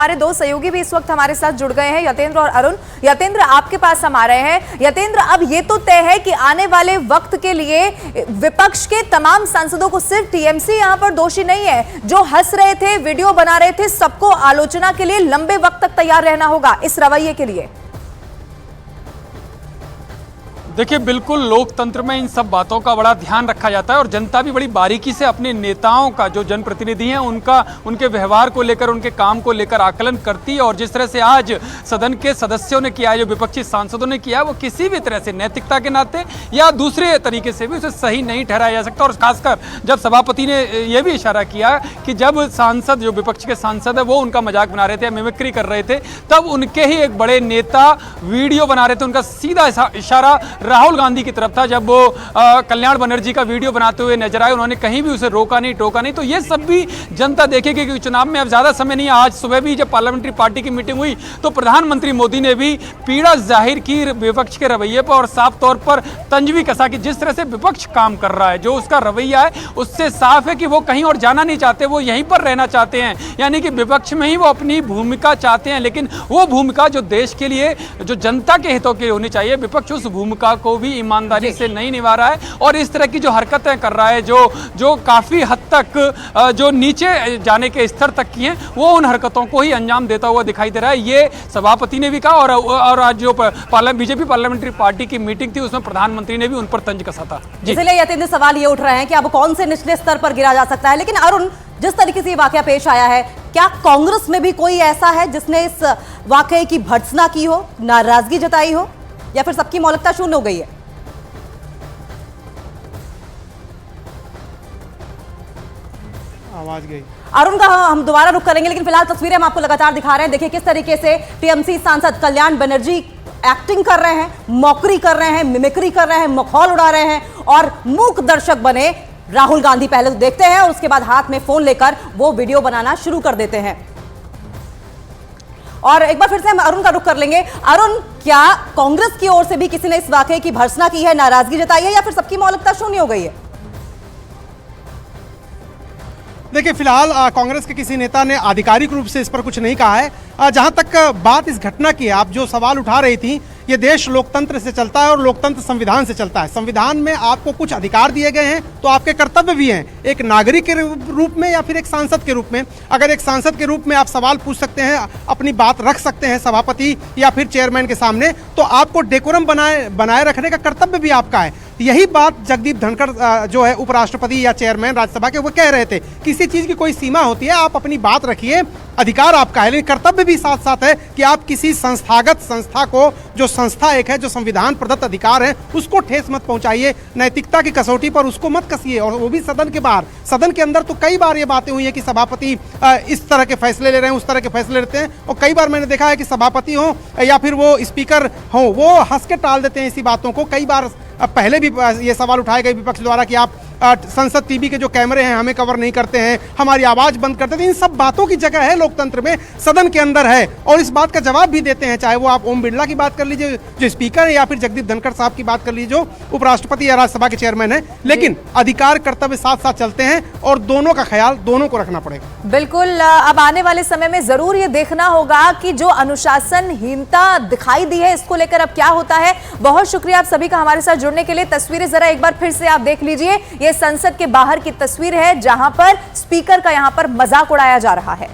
हमारे दो सहयोगी भी इस वक्त हमारे साथ जुड़ गए हैं, यतेंद्र और अरुण। यतेंद्र, आपके पास हम आ रहे हैं। यतेंद्र, अब ये तो तय है कि आने वाले वक्त के लिए विपक्ष के तमाम सांसदों को, सिर्फ टीएमसी यहां पर दोषी नहीं है, जो हंस रहे थे, वीडियो बना रहे थे, सबको आलोचना के लिए लंबे वक्त तक तैयार रहना होगा इस रवैये के लिए। देखिए, बिल्कुल लोकतंत्र में इन सब बातों का बड़ा ध्यान रखा जाता है और जनता भी बड़ी बारीकी से अपने नेताओं का, जो जनप्रतिनिधि हैं, उनके व्यवहार को लेकर, उनके काम को लेकर आकलन करती है। और जिस तरह से आज सदन के सदस्यों ने किया, जो विपक्षी सांसदों ने किया, वो किसी भी तरह से नैतिकता के नाते या दूसरे तरीके से भी उसे सही नहीं ठहराया जा सकता। और खासकर जब सभापति ने यह भी इशारा किया कि जब सांसद, जो विपक्ष के सांसद है, वो उनका मजाक बना रहे थे, मिमिक्री कर रहे थे, तब उनके ही एक बड़े नेता वीडियो बना रहे थे। उनका सीधा इशारा राहुल गांधी की तरफ था। जब वो कल्याण बनर्जी का वीडियो बनाते हुए नजर आए, उन्होंने कहीं भी उसे रोका नहीं, टोका नहीं। तो ये सब भी जनता देखेगी कि चुनाव में अब ज्यादा समय नहीं है। आज सुबह भी जब पार्लियामेंट्री पार्टी की मीटिंग हुई तो प्रधानमंत्री मोदी ने भी पीड़ा जाहिर की विपक्ष के रवैये पर और साफ तौर पर तंज भी कसा कि जिस तरह से विपक्ष काम कर रहा है, जो उसका रवैया है, उससे साफ है कि वो कहीं और जाना नहीं चाहते, वो यहीं पर रहना चाहते हैं। यानी कि विपक्ष में ही वो अपनी भूमिका चाहते हैं, लेकिन वो भूमिका जो देश के लिए, जो जनता के हितों के लिए होनी चाहिए, विपक्ष उस भूमिका को भी ईमानदारी से नहीं निभा रहा है। और इस तरह की जो हरकतें कर रहा है, जो काफी हद तक जो नीचे जाने के स्तर तक की हैं, वो उन हरकतों को ही अंजाम देता हुआ दिखाई दे रहा है। ये सभापति ने भी कहा और आज जो बीजेपी पार्लियामेंट्री पार्टी की मीटिंग थी, उसमें प्रधानमंत्री ने भी उन पर तंज कसा था। इसलिए यतेंद्र, सवाल ये उठ रहे हैं कि अब कौन से निचले स्तर पर गिरा जा सकता है। लेकिन अरुण, जिस तरीके से ये वाकया पेश आया है, क्या कांग्रेस में भी कोई ऐसा है जिसने इस वाकये की भर्त्सना की हो, नाराजगी जताई हो, या फिर सबकी मौलिकता शून्य हो गई है? आवाज गई। अरुण का हम दोबारा रुख करेंगे, लेकिन फिलहाल तस्वीरें हम आपको लगातार दिखा रहे हैं। देखिए किस तरीके से टीएमसी सांसद कल्याण बनर्जी एक्टिंग कर रहे हैं, मौकरी कर रहे हैं, मिमिक्री कर रहे हैं, मखौल उड़ा रहे हैं और मूक दर्शक बने राहुल गांधी पहले तो देखते हैं और उसके बाद हाथ में फोन लेकर वो वीडियो बनाना शुरू कर देते हैं। और एक बार फिर से हम अरुण का रुख कर लेंगे। अरुण, क्या कांग्रेस की ओर से भी किसी ने इस वाकये की भर्त्सना की है, नाराजगी जताई है, या फिर सबकी मौलिकता शून्य हो गई है? देखिए, फिलहाल कांग्रेस के किसी नेता ने आधिकारिक रूप से इस पर कुछ नहीं कहा है। जहां तक बात इस घटना की है, आप जो सवाल उठा रही थी, ये देश लोकतंत्र से चलता है और लोकतंत्र संविधान से चलता है। संविधान में आपको कुछ अधिकार दिए गए हैं, तो आपके कर्तव्य भी हैं, एक नागरिक के रूप में या फिर एक सांसद के रूप में। अगर एक सांसद के रूप में आप सवाल पूछ सकते हैं, अपनी बात रख सकते हैं सभापति या फिर चेयरमैन के सामने, तो आपको डेकोरम बनाए रखने का कर्तव्य भी आपका है। यही बात जगदीप धनखड़ जो है उपराष्ट्रपति या चेयरमैन राज्यसभा के, वो कह रहे थे। किसी चीज की कोई सीमा होती है, आप अपनी बात रखिए, अधिकार आपका है, लेकिन कर्तव्य भी साथ साथ है कि आप किसी संस्था को, जो संस्था एक है, जो संविधान प्रदत्त अधिकार है, उसको ठेस मत पहुंचाइए। नैतिकता की कसौटी पर उसको मत कसिए, और वो भी सदन के बाहर। सदन के अंदर तो कई बार ये बातें हुई है कि सभापति इस तरह के फैसले ले रहे हैं, उस तरह के फैसले लेते हैं, और कई बार मैंने देखा है कि सभापति हो या फिर वो स्पीकर हो, वो हंस के टाल देते हैं इसी बातों को। कई बार पहले भी ये सवाल उठाए गए विपक्ष द्वारा कि आप संसद टीवी के जो कैमरे हैं हमें कवर नहीं करते हैं, हमारी आवाज बंद करते हैं। इन सब बातों की जगह है लोकतंत्र में, सदन के अंदर है, और इस बात का जवाब भी देते हैं। चाहे वो आप ओम बिरला की बात कर लीजिए जो स्पीकर है, या फिर जगदीप धनखड़ साहब की बात कर लीजिए जो उपराष्ट्रपति या राज्यसभा के चेयरमैन है। लेकिन अधिकार कर्तव्य साथ साथ चलते हैं और दोनों का ख्याल दोनों को रखना पड़ेगा। बिल्कुल। अब आने वाले समय में जरूर ये देखना होगा कि जो अनुशासनहीनता दिखाई दी है, इसको लेकर अब क्या होता है। बहुत शुक्रिया आप सभी का हमारे साथ जुड़ने के लिए। तस्वीरें जरा एक बार फिर से आप देख लीजिए, ये संसद के बाहर की तस्वीर है, जहां पर स्पीकर का यहां पर मजाक उड़ाया जा रहा है।